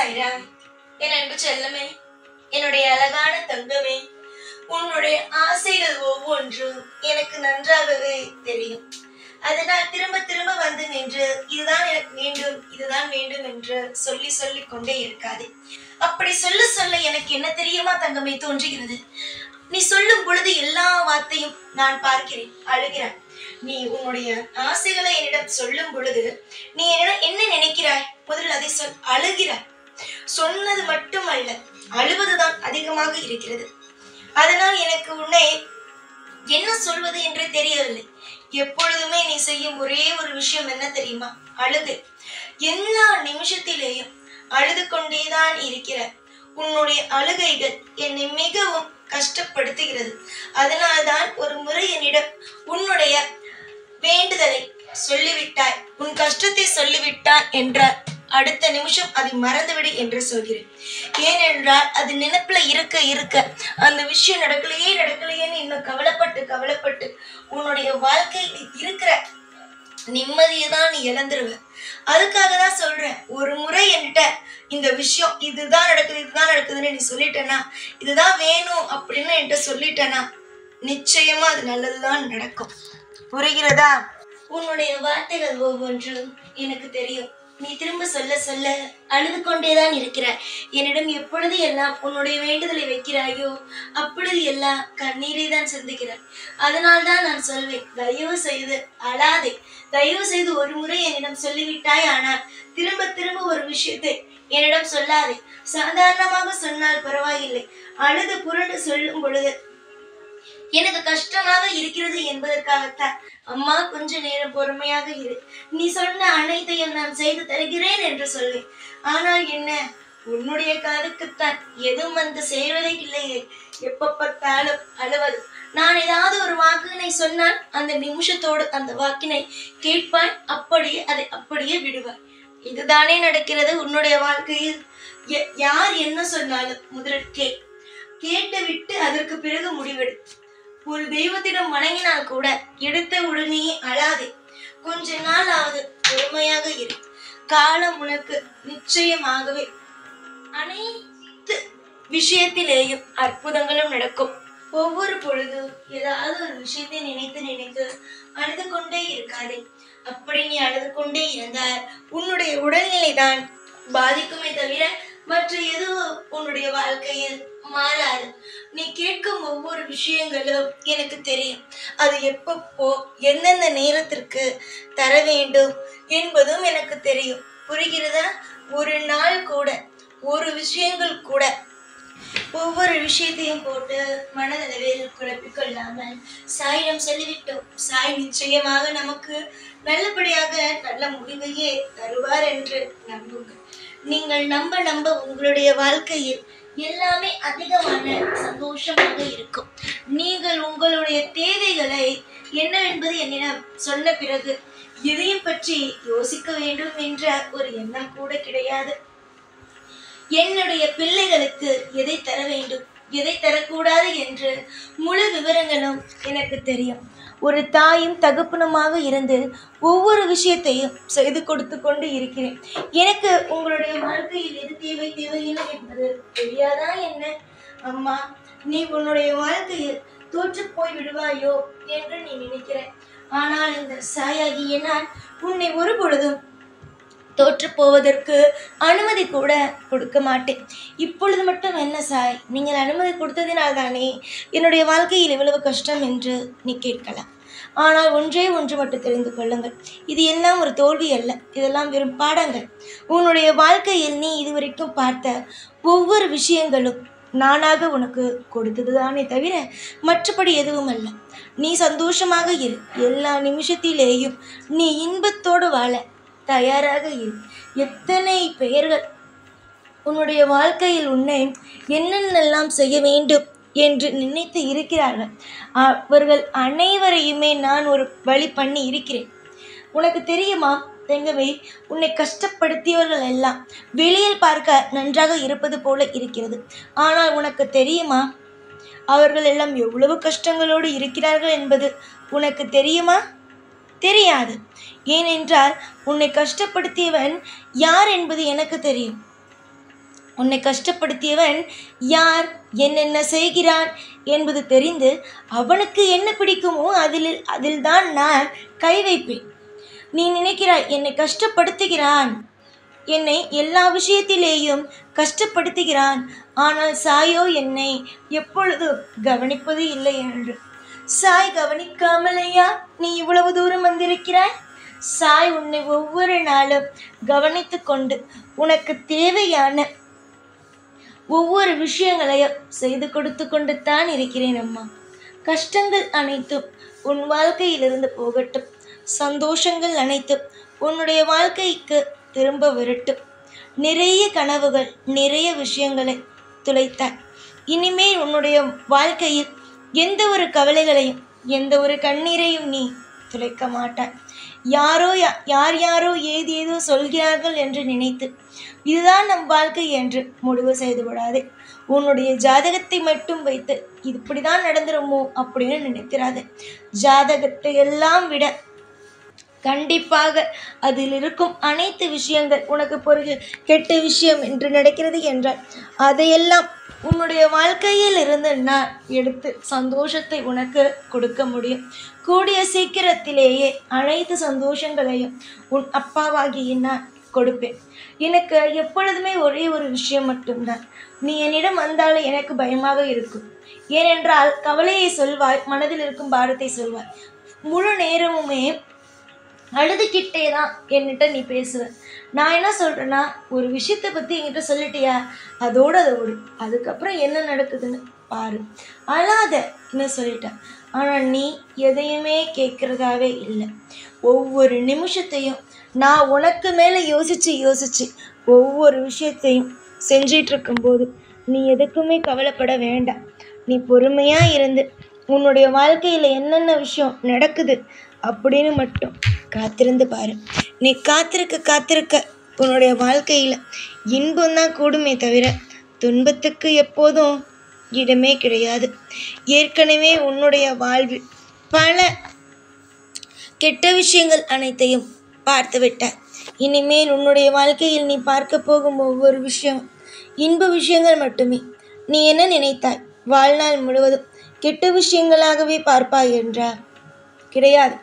சாய்ராம். என் அன்பு செல்லமே, என்னுடைய அழகான தங்கமே, உன்னுடைய ஆசைகள் ஒவ்வொன்றும் எனக்கு நன்றாகவே தெரியும். அதனால் திரும்ப திரும்ப வந்து நின்று இதுதான் எனக்கு வேண்டும், இதுதான் வேண்டும் என்று சொல்லி சொல்லிக் கொண்டே இருக்காதே. அப்படி சொல்ல சொல்ல எனக்கு என்ன தெரியுமா தங்கமே தோன்றுகிறது. நீ சொல்லும் பொழுது எல்லா வார்த்தையும் நான் பார்க்கிறேன், அழுகிறாய். நீ உன்னுடைய ஆசைகளை என்னிடம் சொல்லும் பொழுது நீ என்ன நினைக்கிறாய்? முதலில் அதை சொல். அழுகிறாய். சொன்னது மட்டுமல்ல, அழுவதுதான் அதிகமாக இருக்கிறது. அதனால் எனக்கு உன்னை என்ன சொல்வது என்று தெரியவில்லை. எப்பொழுதுமே நீ செய்யும் ஒரே ஒரு விஷயம் என்ன தெரியுமா? அழுது. எல்லா நிமிஷத்திலேயும் அழுது கொண்டேதான் இருக்கிற. உன்னுடைய அழுகைகள் என்னை மிகவும் கஷ்டப்படுத்துகிறது. அதனால்தான் ஒரு முறை என்னிடம் உன்னுடைய வேண்டுதலை சொல்லிவிட்டாய், உன் கஷ்டத்தை சொல்லிவிட்டாய் என்றால் அடுத்த நிமிஷம் அதை மறந்துவிடு என்று சொல்கிறேன். ஏனென்றால் அது நினைப்புல இருக்க இருக்க அந்த விஷயம் நடக்கலையேன்னு இன்னும் கவலைப்பட்டு உன்னுடைய வாழ்க்கையில் இருக்கிற நிம்மதியை தான் நீ இழந்துருவ. அதுக்காக தான் சொல்றேன், ஒரு முறை என்கிட்ட இந்த விஷயம் இதுதான் நடக்குதுன்னு நீ சொல்லிட்டேன்னா, இதுதான் வேணும் அப்படின்னு என்கிட்ட சொல்லிட்டேன்னா நிச்சயமா அது நல்லதுதான் நடக்கும். புரிகிறதா? உன்னுடைய வார்த்தைகள் ஒவ்வொன்றும் எனக்கு தெரியும். நீ திரும்ப சொல்ல சொல்ல அழுது கொண்டேதான் இருக்கிறாய். என்னிடம் எப்பொழுது எல்லாம் உன்னுடைய வேண்டுதலை வைக்கிறாயோ அப்பொழுது எல்லாம் கண்ணீரை தான் சிந்துகிறாய். அதனால்தான் நான் சொல்வேன், தயவு செய்து அழாதே. தயவு செய்து ஒரு முறை என்னிடம் சொல்லிவிட்டாய், ஆனால் திரும்ப திரும்ப ஒரு விஷயத்தை என்னிடம் சொல்லாதே. சாதாரணமாக சொன்னால் பரவாயில்லை, அழுது புரண்டு சொல்லும் பொழுது எனக்கு கஷ்டமாக இருக்கிறது என்பதற்காகத்தான் அம்மா கொஞ்ச நேரம் பொறுமையாக இரு, நீ சொன்ன அனைத்தையும் நான் செய்து தருகிறேன் என்று சொல்வேன். ஆனால் என்ன, உன்னுடைய காதுக்குத்தான் எதுவும் வந்து சேர்வதே இல்லையே. எப்ப பார்த்தாலும் அழுவது. நான் ஏதாவது ஒரு வாக்கினை சொன்னால் அந்த நிமிஷத்தோடு அந்த வாக்கினை கேட்பாய், அதை அப்படியே விடுவாய். இதுதானே நடக்கிறது உன்னுடைய வாழ்க்கையில். யார் என்ன சொன்னாலும் முதலில் கேட்டு விட்டு அதற்கு பிறகு முடிவெடு. ஒரு தெய்வத்திடம் வணங்கினால் கூட எடுத்த உடனே அழாதே. கொஞ்ச நாளாவது பொறுமையாக இரு. காலம் உனக்கு நிச்சயமாகவே அனைத்து விஷயத்திலேயும் அற்புதங்களும் நடக்கும். ஒவ்வொரு பொழுதும் ஏதாவது ஒரு விஷயத்தை நினைத்து அழுது கொண்டே இருக்காதே. அப்படி நீ அழுது கொண்டே இருந்தால் உன்னுடைய உடல்நிலை தான் பாதிக்குமே தவிர மற்ற எதுவும் உன்னுடைய வாழ்க்கையில் மாறாது. நீ கேட்கும் ஒவ்வொரு விஷயங்களும் எனக்கு தெரியும். அது எப்பப்போ எந்தெந்த நேரத்திற்கு தர வேண்டும் என்பதும் எனக்கு தெரியும். புரிகிறதா? ஒரு நாள் கூட ஒரு விஷயங்கள் கூட ஒவ்வொரு விஷயத்தையும் போட்டு மனதளவில் குழப்பிக்கொள்ளாமல் சாயிடம் சொல்லிவிட்டோம். சாய் நிச்சயமாக நமக்கு நல்லபடியாக நல்ல முடிவையே தருவார் என்று நம்புங்கள். நீங்கள் நம்ப உங்களுடைய வாழ்க்கையில் எல்லாமே அதிகமான சந்தோஷமாக இருக்கும். நீங்கள் உங்களுடைய தேவைகளை என்னவென்பது என்னிடம் சொன்ன பிறகு எதையும் பற்றி யோசிக்க வேண்டும் என்ற ஒரு எண்ணம் கூட கிடையாது. என்னுடைய பிள்ளைகளுக்கு எதை தர வேண்டும், எதை தரக்கூடாது என்று முழு விவரங்களும் எனக்கு தெரியும். ஒரு தாயும் தகப்பனுமாக இருந்து ஒவ்வொரு விஷயத்தையும் செய்து கொடுத்து கொண்டு இருக்கிறேன். எனக்கு உங்களுடைய வாழ்க்கையில் எது தேவையில்லை என்பது தெரியாதா என்ன? அம்மா, நீ உன்னுடைய வாழ்க்கையில் தோற்று போய் விடுவாயோ என்று நீ நினைக்கிற. ஆனால் இந்த சாயாகிய நான் உன்னை ஒரு பொழுதும் தோற்று போவதற்கு அனுமதி கூட கொடுக்க மாட்டேன். இப்பொழுது மட்டும் என்ன சாய், நீங்கள் அனுமதி கொடுத்ததினால் தானே என்னுடைய வாழ்க்கையில் இவ்வளவு கஷ்டம் என்று நீ கேட்கலாம். ஆனால் ஒன்றே ஒன்று மட்டும் தெரிந்து கொள்ளுங்கள், இது எல்லாம் ஒரு தோல்வி அல்ல, இதெல்லாம் வெறும் பாடங்கள். உன்னுடைய வாழ்க்கையில் நீ இதுவரைக்கும் பார்த்த ஒவ்வொரு விஷயங்களும் நானாக உனக்கு கொடுத்ததுதானே தவிர மற்றபடி எதுவும் அல்ல. நீ சந்தோஷமாக இரு. எல்லா நிமிஷத்திலேயும் நீ இன்பத்தோடு வாழ தயாராக இரு. எத்தனை பெயர்கள் உன்னுடைய வாழ்க்கையில் உன்னை என்னென்னலாம் செய்ய வேண்டும் என்று நினைத்து இருக்கிறார்கள். அவர்கள் அனைவரையுமே நான் ஒரு வழி பண்ணி இருக்கிறேன். உனக்கு தெரியுமா தங்கமே, உன்னை கஷ்டப்படுத்தியவர்கள் எல்லாம் வெளியில் பார்க்க நன்றாக இருப்பது போல இருக்கிறது. ஆனால் உனக்கு தெரியுமா அவர்கள் எல்லாம் எவ்வளவு கஷ்டங்களோடு இருக்கிறார்கள் என்பது உனக்கு தெரியுமா? தெரியாது. ஏனென்றால் உன்னை கஷ்டப்படுத்தியவன் யார் என்பது எனக்கு தெரியும். உன்னை கஷ்டப்படுத்தியவன் யார், என்னென்ன செய்கிறான் என்னென்ன செய்கிறான் என்பது தெரிந்து அவனுக்கு என்ன பிடிக்குமோ அதில்தான் நான் கை வைப்பேன். நீ நினைக்கிறாய் என்னை கஷ்டப்படுத்துகிறான், என்னை எல்லா விஷயத்திலேயும் கஷ்டப்படுத்துகிறான், ஆனால் சாயோ என்னை எப்பொழுதும் கவனிப்பது இல்லை என்று. சாய் கவனிக்காமலையா நீ இவ்வளவு தூரம் வந்திருக்கிறாய்? சாய் உன்னை ஒவ்வொரு நாளும் கவனித்து கொண்டு உனக்கு தேவையான ஒவ்வொரு விஷயங்களையும் செய்து கொடுத்து கொண்டு தான் இருக்கிறேன் அம்மா. கஷ்டங்கள் அனைத்தும் உன் வாழ்க்கையிலிருந்து போகட்டும், சந்தோஷங்கள் அனைத்தும் உன்னுடைய வாழ்க்கைக்கு திரும்ப வரட்டும். நிறைய கனவுகள், நிறைய விஷயங்களை துளைத்தாய். இனிமேல் உன்னுடைய வாழ்க்கையில் எந்த ஒரு கவலைகளையும் எந்த ஒரு கண்ணீரையும் நீ துளைக்க மாட்டாய். யாரோ ஏதேதோ சொல்கிறார்கள் என்று நினைத்து இதுதான் நம் வாழ்க்கை என்று முடிவு செய்து விடாதே. உன்னுடைய ஜாதகத்தை மட்டும் வைத்து இது இப்படிதான் நடந்துருமோ அப்படின்னு நினைக்கிறாதே. ஜாதகத்தை எல்லாம் விட கண்டிப்பாக அதில் இருக்கும் அனைத்து விஷயங்கள் உனக்கு பிறகு கெட்ட விஷயம் என்று நடக்கிறது என்றால் அதையெல்லாம் உன்னுடைய வாழ்க்கையில் இருந்து நான் எடுத்து சந்தோஷத்தை உனக்கு கொடுக்க முடியும். கூடிய சீக்கிரத்திலேயே அனைத்து சந்தோஷங்களையும் உன் அப்பாவாகிய நான் கொடுப்பேன். எனக்கு எப்பொழுதுமே ஒரே ஒரு விஷயம் மட்டும்தான், நீ என்னிடம் வந்தாலும் எனக்கு பயமாக இருக்கும். ஏனென்றால் கவலையை சொல்வாய், மனதில் இருக்கும் பாரத்தை சொல்வாய். முழு நேரமுமே அழுதுகிட்டே தான் என்கிட்ட நீ பேசுவ. நான் என்ன சொல்கிறேன்னா, ஒரு விஷயத்தை பற்றி என்கிட்ட சொல்லிட்டியா, அதோடு அதுக்கப்புறம் என்ன நடக்குதுன்னு பாரு, அழாதன்னு சொல்லிட்டேன். ஆனால் நீ எதையுமே கேட்குறதாவே இல்லை. ஒவ்வொரு நிமிஷத்தையும் நான் உனக்கு மேலே யோசித்து ஒவ்வொரு விஷயத்தையும் செஞ்சிட்ருக்கும்போது நீ எதுக்குமே கவலைப்பட வேண்டாம். நீ பொறுமையாக இருந்து உன்னுடைய வாழ்க்கையில் என்னென்ன விஷயம் நடக்குது அப்படின்னு மட்டும் காத்திருந்து பாரு. நீ காத்திருக்க உன்னுடைய வாழ்க்கையில் இன்பம்தான் கூடுமே தவிர துன்பத்துக்கு எப்போதும் இடமே கிடையாது. ஏற்கனவே உன்னுடைய வாழ்வில் பல கெட்ட விஷயங்கள் அனைத்தையும் பார்த்து விட்டாய். இனிமேல் உன்னுடைய வாழ்க்கையில் நீ பார்க்க போகும் ஒவ்வொரு விஷயம் இன்ப விஷயங்கள் மட்டுமே. நீ என்ன நினைத்தாய், வாழ்நாள் முழுவதும் கெட்ட விஷயங்களாகவே பார்ப்பாய் என்றார்? கிடையாது.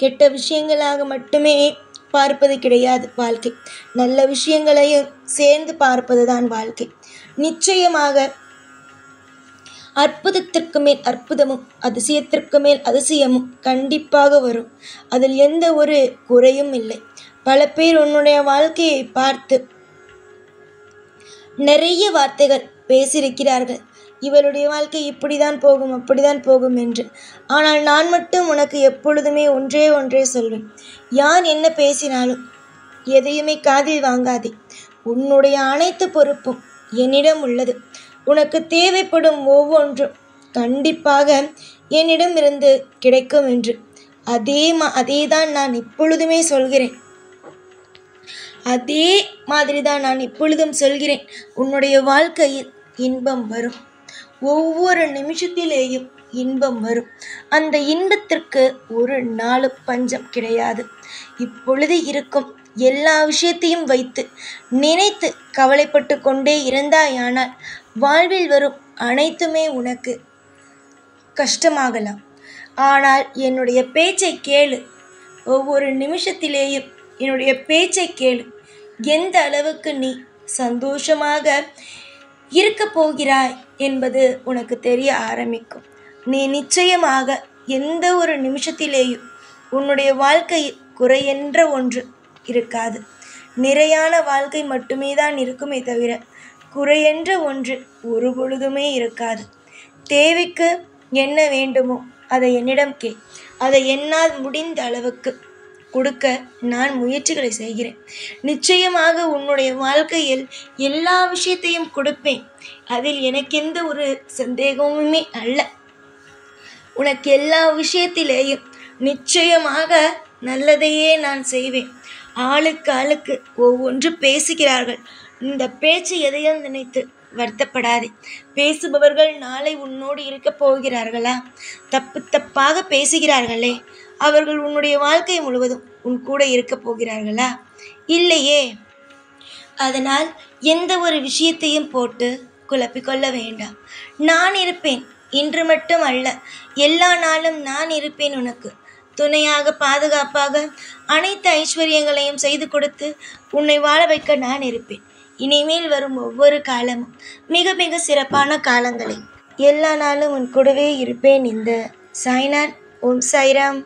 கெட்ட விஷயங்களாக மட்டுமே பார்ப்பது கிடையாது வாழ்க்கை. நல்ல விஷயங்களையும் சேர்ந்து பார்ப்பது தான் வாழ்க்கை. நிச்சயமாக அற்புதத்திற்கு மேல் அற்புதமும் அதிசயத்திற்கு மேல் அதிசயமும் கண்டிப்பாக வரும். அதில் எந்த ஒரு குறையும் இல்லை. பல பேர் உன்னுடைய வாழ்க்கையை பார்த்து நிறைய வார்த்தைகள் பேசியிருக்கிறார்கள். இவளுடைய வாழ்க்கை இப்படிதான் போகும் அப்படிதான் போகும் என்று. ஆனால் நான் மட்டும் உனக்கு எப்பொழுதுமே ஒன்றே சொல்வேன். யார் என்ன பேசினாலும் எதையுமே காதில் வாங்காதே. உன்னுடைய அனைத்து பொறுப்பும் என்னிடம் உள்ளது. உனக்கு தேவைப்படும் ஒவ்வொன்றும் கண்டிப்பாக என்னிடம் இருந்து கிடைக்கும் என்று அதேதான் நான் இப்பொழுதுமே சொல்கிறேன். அதே மாதிரி தான் நான் இப்பொழுதும் சொல்கிறேன். உன்னுடைய வாழ்க்கையில் இன்பம் வரும். ஒவ்வொரு நிமிஷத்திலேயும் இன்பம் வரும். அந்த இன்பத்திற்கு ஒரு நாள் பஞ்சம் கிடையாது. இப்பொழுது இருக்கும் எல்லா விஷயத்தையும் வைத்து நினைத்து கவலைப்பட்டு கொண்டே இருந்தாயானால் வாழ்வில் வரும் அனைத்துமே உனக்கு கஷ்டமாகலாம். ஆனால் என்னுடைய பேச்சை கேளு. ஒவ்வொரு நிமிஷத்திலேயும் என்னுடைய பேச்சை கேளு. எந்த அளவுக்கு நீ சந்தோஷமாக இருக்க போகிறாய் என்பது உனக்கு தெரிய ஆரம்பிக்கும். நீ நிச்சயமாக எந்த ஒரு நிமிஷத்திலேயும் உன்னுடைய வாழ்க்கையில் குறையென்ற ஒன்று இருக்காது. நிறையான வாழ்க்கை மட்டுமே தான் இருக்குமே தவிர குறையென்ற ஒன்று ஒரு பொழுதுமே இருக்காது. தேவைக்கு என்ன வேண்டுமோ அதை என்னிடம் கே. அதை என்னால் முடிந்த அளவுக்கு கொடுக்க நான் முயற்சிகளை செய்கிறேன். நிச்சயமாக உன்னுடைய வாழ்க்கையில் எல்லா விஷயத்தையும் கொடுப்பேன். அதில் எனக்கு எந்த ஒரு சந்தேகமுமே அல்ல. உனக்கு எல்லா விஷயத்திலேயும் நிச்சயமாக நல்லதையே நான் செய்வேன். ஆளுக்கு ஒவ்வொன்று பேசுகிறார்கள். இந்த பேச்சு எதையும் நினைத்து வருத்தப்படாதே. பேசுபவர்கள் நாளை உன்னோடு இருக்க போகிறார்களா? தப்பாக பேசுகிறார்களே, அவர்கள் உன்னுடைய வாழ்க்கை முழுவதும் உன் கூட இருக்க போகிறார்களா? இல்லையே. அதனால் எந்த ஒரு விஷயத்தையும் போட்டு குழப்பிக்கொள்ள வேண்டாம். நான் இருப்பேன், இன்று மட்டும் அல்ல, எல்லா நாளும் நான் இருப்பேன். உனக்கு துணையாக, பாதுகாப்பாக அனைத்து ஐஸ்வர்யங்களையும் செய்து கொடுத்து உன்னை வாழ வைக்க நான் இருப்பேன். இனிமேல் வரும் ஒவ்வொரு காலமும் மிக மிக சிறப்பான காலங்களை எல்லா நாளும் உன் கூடவே இருப்பேன். இந்த சாய்நாத். ஓம் சாய்ராம்.